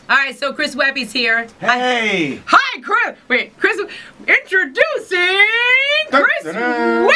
All right, so Chris Webby's here. Hey! Hi, Chris. Wait, Chris. Introducing Chris Webby.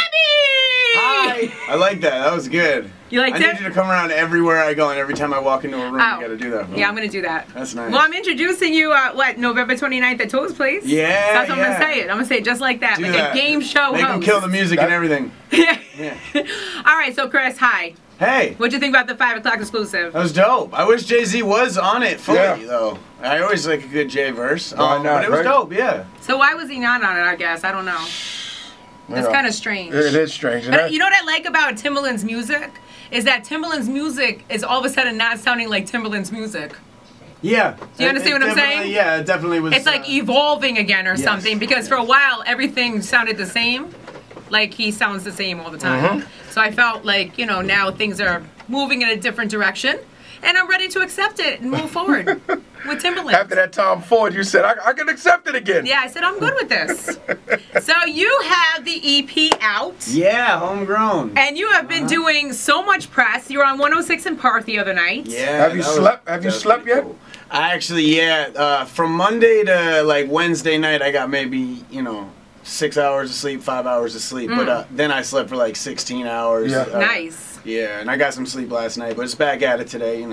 Hi. I like that. That was good. You liked it? I need you to come around everywhere I go, and every time I walk into a room, you got to do that. Yeah, I'm gonna do that. That's nice. Well, I'm introducing you. What? November 29th at Toad's Place. Yeah. That's what I'm gonna say it. I'm gonna say it just like that, Do like that. a game show Make host. them kill the music and everything. Yeah. Yeah. All right, so Chris, hi. Hey. What'd you think about the 5 o'clock exclusive? That was dope. I wish Jay-Z was on it fully, though. I always like a good Jay verse. But it was dope, yeah. So why was he not on it, I guess? I don't know. It's kind of strange. It is strange. But you know what I like about Timbaland's music? Is that Timbaland's music is all of a sudden not sounding like Timbaland's music. Yeah. Do you understand what I'm saying? Yeah, it definitely was. It's like evolving again or yes. something, because for a while everything sounded the same. Like he sounds the same all the time. So I felt like, you know, now things are moving in a different direction. And I'm ready to accept it and move forward with Timbaland. After that Tom Ford, you said, I can accept it again. Yeah, I said, I'm good with this. So you have the EP out. Yeah, Homegrown. And you have been doing so much press. You were on 106 in Park the other night. Yeah. Have you slept? Have you slept yet? Cool. I actually, from Monday to like Wednesday night, I got maybe, 6 hours of sleep, 5 hours of sleep. But then I slept for like 16 hours. Yeah. Nice. Yeah, and I got some sleep last night, but it's back at it today,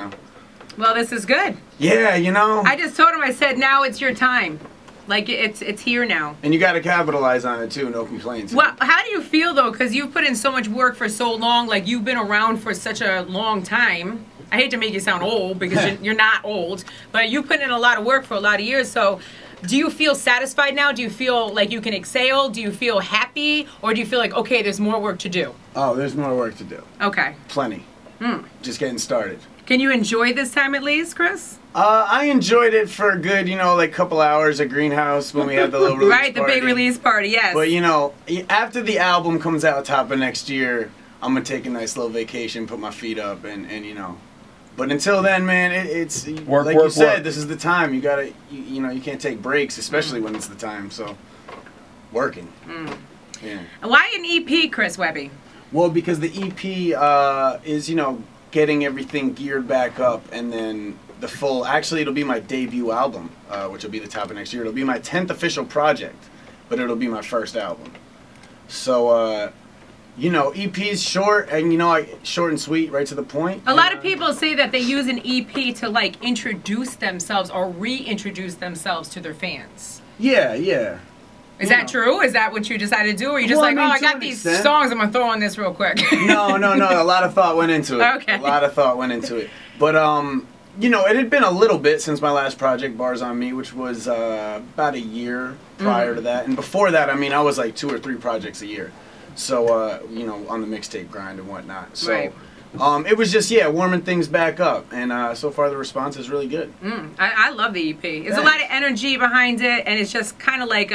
Well, this is good. Yeah, I just told him, I said, now it's your time. Like, it's here now. And you got to capitalize on it, too. No complaints. Well, how do you feel, though? Because you've put in so much work for so long. Like, you've been around for such a long time. I hate to make you sound old, because you're not old. But you've put in a lot of work for a lot of years. So do you feel satisfied now? Do you feel like you can exhale? Do you feel happy? Or do you feel like, okay, there's more work to do? Oh, there's more work to do. Okay. Plenty. Just getting started. Can you enjoy this time at least, Chris? I enjoyed it for a good, like couple hours at Greenhouse when we had the little release right, the big release party, yes. But, after the album comes out top of next year, I'm going to take a nice little vacation, put my feet up, and But until then, man, it's work, like work, you said, work. this is the time. You got to, you can't take breaks, especially when it's the time, so working. Yeah. Why an EP, Chris Webby? Well, because the EP is, getting everything geared back up, and then the full, actually it'll be my debut album, which will be the top of next year. It'll be my 10th official project, but it'll be my first album. So, EP's short, and short and sweet, right to the point. A lot of people say that they use an EP to like introduce themselves or reintroduce themselves to their fans. Yeah, yeah. Is that true? Is that what you decided to do? Or you just like, I got these songs, I'm going to throw on this real quick? No. A lot of thought went into it. Okay. A lot of thought went into it. But, it had been a little bit since my last project, Bars on Me, which was about a year prior to that. And before that, I was like 2 or 3 projects a year. So, on the mixtape grind and whatnot. So, right. It was just, warming things back up. And so far the response is really good. I love the EP. There's a lot of energy behind it, and it's just kind of like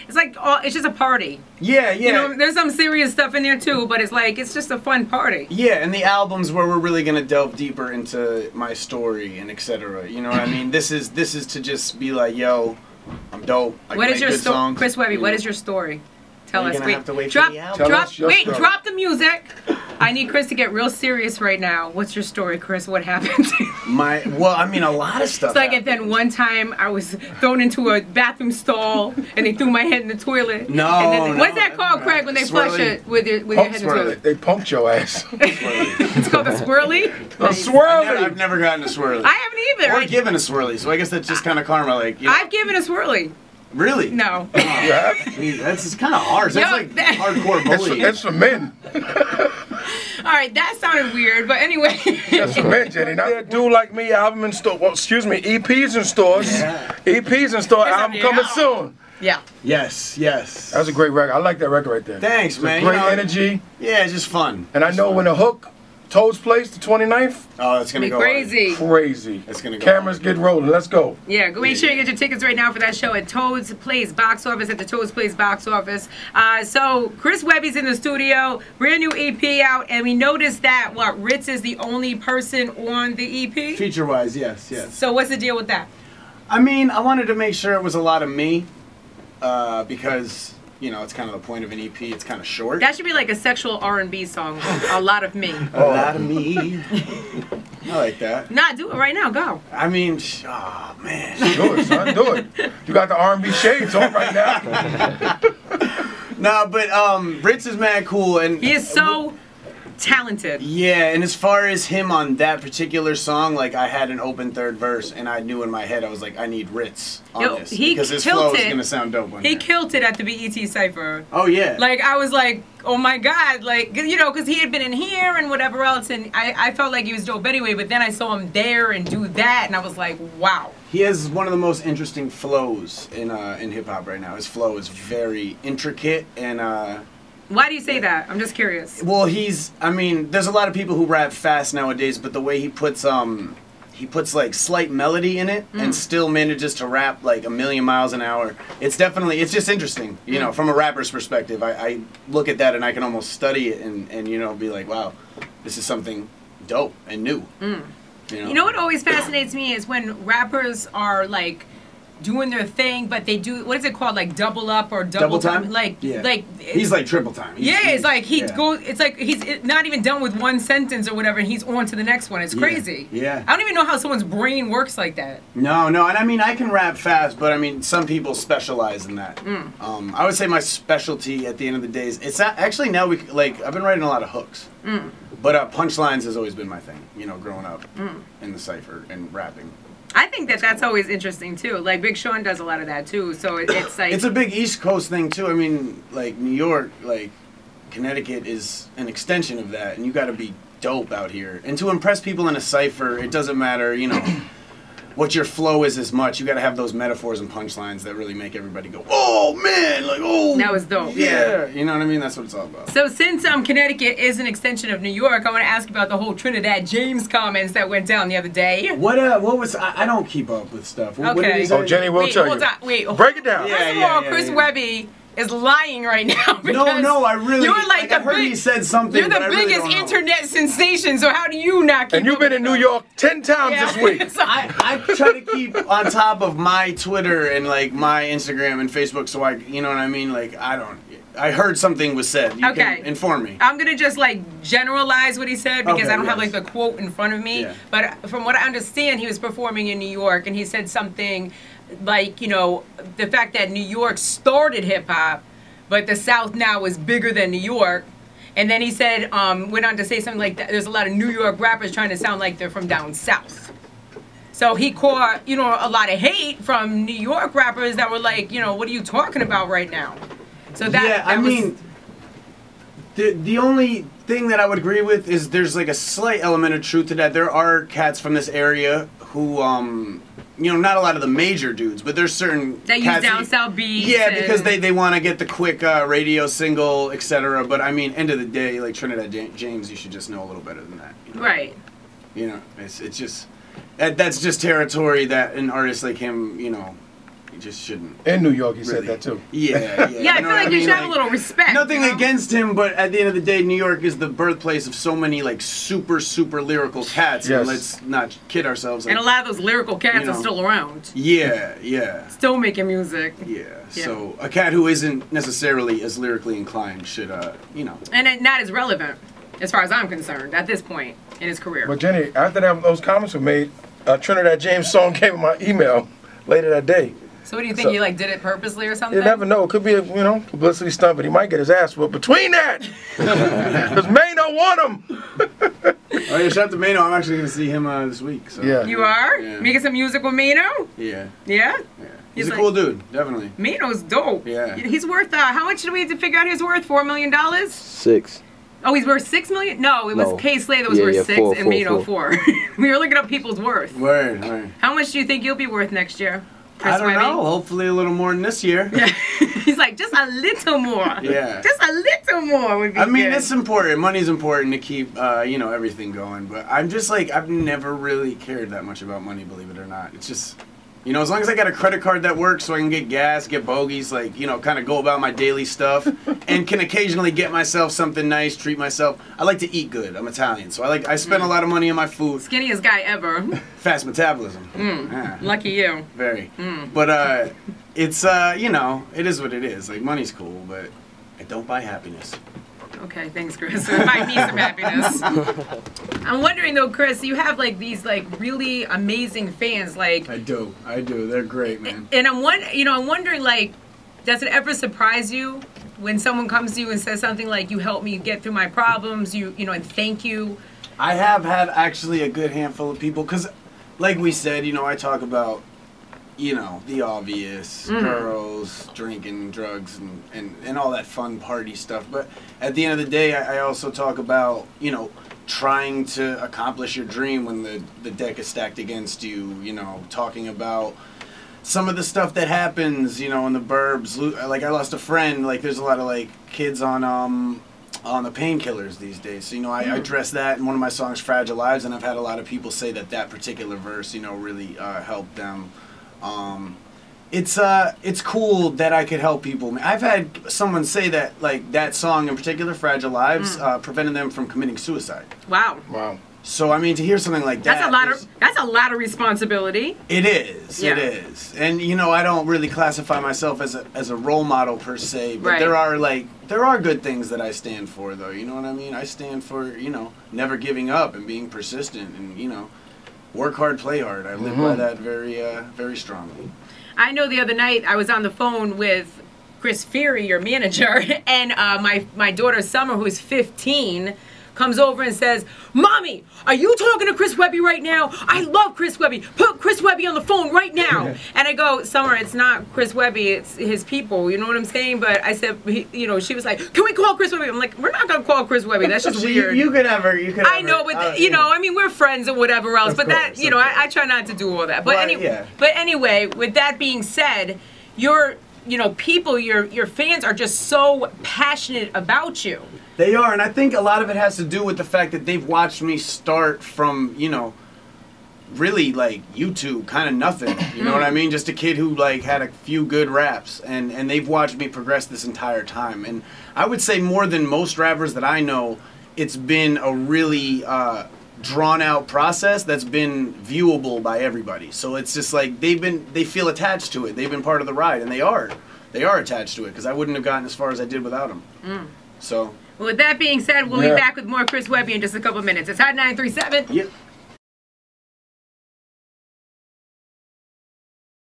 it's just a party. Yeah. There's some serious stuff in there too, but it's just a fun party. Yeah, and the albums where we're really gonna delve deeper into my story and etc. You know what I mean? This is to just be like, yo, I'm dope. What is your story, Chris Webby? What is your story? Tell us. Have to wait drop, for the album. drop the music. I need Chris to get real serious right now. What's your story, Chris? What happened? A lot of stuff. It's like, and then one time I was thrown into a bathroom stall and they threw my head in the toilet. What's that called, Craig, when they flush it with your head in the toilet? They pumped your ass. It's called a swirly? A swirly! I've never gotten a swirly. I haven't either. Or given a swirly, so I guess that's just kind of karma. I've given a swirly. Really? No. That's kind of hard. That's like hardcore bullying. That's for men. All right, that sounded weird, but anyway. That's for men, Jenny. Now, Do Like Me album in store. Well, excuse me, EPs in stores. EPs in store. Album coming soon. Yeah. Yes. That was a great record. I like that record right there. Thanks, man. Great energy. Yeah, it's just fun. And I know when the hook, Toad's Place, the 29th. Oh, it's gonna go crazy. Crazy. It's gonna go. Cameras get rolling. Let's go. Yeah, go make sure you get your tickets right now for that show at Toad's Place box office, at the Toad's Place box office. So Chris Webby's in the studio, brand new EP out, and we noticed that Ritz is the only person on the EP. Feature-wise, yes. So what's the deal with that? I wanted to make sure it was a lot of me, because you know, it's kind of the point of an EP. It's kind of short. That should be like a sexual R&B song. A lot of me. A lot of me. I like that. Nah, do it right now. Go. I mean, oh man. Do it, son. Do it. You got the R&B shades on right now. Nah, but Ritz is mad cool, and he is so talented. Yeah, and as far as him on that particular song, like I had an open third verse, and I knew in my head I was like, I need Ritz on this because his flow is gonna sound dope. He killed it at the BET Cypher. Oh yeah. Like I was like, oh my god, like you know, because he had been in here and whatever else, and I felt like he was dope anyway. But then I saw him there and do that, and I was like, wow. He has one of the most interesting flows in hip hop right now. His flow is very intricate and. Why do you say that? I'm just curious. Well, I mean, there's a lot of people who rap fast nowadays, but the way he puts like slight melody in it and still manages to rap like a million miles an hour. It's just interesting, you know, from a rapper's perspective. I look at that and I can almost study it and you know, be like, wow, this is something dope and new. You know what always fascinates me is when rappers are like doing their thing, but they do, what is it called, like double up or double time? Like, yeah. like he's like triple time. It's like it's like he's not even done with one sentence or whatever, and he's on to the next one. It's crazy. Yeah. I don't even know how someone's brain works like that. No, and I mean, I can rap fast, but I mean, some people specialize in that. I would say my specialty at the end of the day is, it's not, actually now I've been writing a lot of hooks. But punchlines has always been my thing, you know, growing up in the cypher and rapping. I think that's always interesting too. Like Big Sean does a lot of that too. So it's like it's a big East Coast thing too. I mean, like New York, like Connecticut is an extension of that, and you got to be dope out here. And to impress people in a cypher, it doesn't matter, you know, what your flow is as much. You got to have those metaphors and punchlines that really make everybody go, "Oh man!" Like, "Oh, that was dope." Yeah, you know what I mean. That's what it's all about. So since Connecticut is an extension of New York, I want to ask about the whole Trinidad James comments that went down the other day. What was? I don't keep up with stuff. What did he say? Oh, Jenny will tell you. Wait, break it down. First of all, Chris Webby is lying right now. No, I really. You're like I heard he said something. You're the biggest internet sensation. So how do you not keep? And you've been in New York 10 times this week. So I try to keep on top of my Twitter and like my Instagram and Facebook, so you know what I mean. Like I heard something was said. You can inform me. I'm gonna just like generalize what he said because I don't have like the quote in front of me. Yeah. But from what I understand, he was performing in New York and he said something like, you know, the fact that New York started hip hop, but the South now is bigger than New York. And then he said, went on to say something like that. There's a lot of New York rappers trying to sound like they're from down south. So he caught, you know, a lot of hate from New York rappers that were like, you know, what are you talking about right now? So I mean, the only thing that I would agree with is there's like a slight element of truth to that. There are cats from this area who, you know, not a lot of the major dudes, but there's certain that use down south beats. Yeah, because they want to get the quick radio single, etc. But I mean, end of the day, like Trinidad James, you should just know a little better than that. You know? Right. You know, it's just that's just territory that an artist like him, you know, he just shouldn't. In New York, he said that too. Yeah. Yeah, I feel like you should have a little respect. Nothing against him, but at the end of the day, New York is the birthplace of so many like super lyrical cats. Yes. And let's not kid ourselves. Like, and a lot of those lyrical cats are still around. Yeah. Still making music. Yeah. So a cat who isn't necessarily as lyrically inclined should, you know. And not as relevant, as far as I'm concerned, at this point in his career. But Jenny, after those comments were made, Trinidad James' song came in my email later that day. So what do you think? He like did it purposely or something? You never know. It could be a publicity stunt, but he might get his ass whooped between that. Because Mano want him. Oh yeah, shout out to Mano. I'm actually going to see him this week. So. Yeah. You are? Yeah. Making some music with Mano? Yeah. Yeah? Yeah. He's a cool dude, definitely. Mano's dope. Yeah. He's worth, how much did we have to figure out he's worth? $4 million? 6. Oh, he's worth $6 million? No, it was K Slay that was worth 6 and Mano 4. We were looking up people's worth. Word. How much do you think you'll be worth next year? I don't know. Hopefully a little more than this year. Yeah. He's like, just a little more. Yeah. Just a little more would be I mean, good. it's important. Money's important to keep, you know, everything going. But I'm just like, I've never really cared that much about money, believe it or not. It's just, you know, as long as I got a credit card that works so I can get gas, get bogeys, like, you know, kind of go about my daily stuff and can occasionally get myself something nice, treat myself. I like to eat good. I'm Italian, so I spend a lot of money on my food. Skinniest guy ever. Fast metabolism. Yeah. Lucky you. Very. But it's you know, it is what it is. Like, money's cool, but it don't buy happiness. Okay, thanks, Chris. Buy me some happiness. I'm wondering though, Chris, you have like these like really amazing fans, like I do. They're great, man. And I'm wondering, like, does it ever surprise you when someone comes to you and says something like, "You helped me get through my problems," you know, and thank you? I have had actually a good handful of people, because, like we said, you know, I talk about, you know, the obvious, girls, drinking, drugs, and all that fun party stuff. But at the end of the day, I also talk about, you know, trying to accomplish your dream when the deck is stacked against you, you know, talking about some of the stuff that happens, you know, in the burbs. Like, I lost a friend. Like, there's a lot of, like, kids on the painkillers these days. So, you know, I address that in one of my songs, Fragile Lives, and I've had a lot of people say that particular verse, you know, really helped them. It's cool that I could help people. I've had someone say that, like, that song in particular, Fragile Lives, prevented them from committing suicide. Wow. Wow. So, I mean, to hear something like that, that's a lot of responsibility. It is. Yeah. It is. And, you know, I don't really classify myself as a role model per se, but there are good things that I stand for, though. You know what I mean? I stand for, you know, never giving up and being persistent and, you know, work hard, play hard. I live by that very strongly. I know the other night I was on the phone with Chris Feary, your manager, and my daughter Summer, who's 15, comes over and says, "Mommy, are you talking to Chris Webby right now? I love Chris Webby. Put Chris Webby on the phone right now." And I go, "Summer, it's not Chris Webby, it's his people." You know what I'm saying? But I said, you know, she was like, "Can we call Chris Webby?" I'm like, "We're not gonna call Chris Webby. That's just weird." You could have her. I know, but you know, I mean, we're friends and whatever else. But that, you know, I try not to do all that. But anyway, with that being said, you know, people, your fans are just so passionate about you. They are, and I think a lot of it has to do with the fact that they've watched me start from, you know, really, like, YouTube, kind of nothing. You know what I mean? Just a kid who, like, had a few good raps, and they've watched me progress this entire time. And I would say more than most rappers that I know, it's been a really drawn-out process that's been viewable by everybody. So it's just like they feel attached to it. They've been part of the ride, and they are attached to it, because I wouldn't have gotten as far as I did without them. So. Well, with that being said, we'll be back with more Chris Webby in just a couple minutes. It's Hot 937. Yep.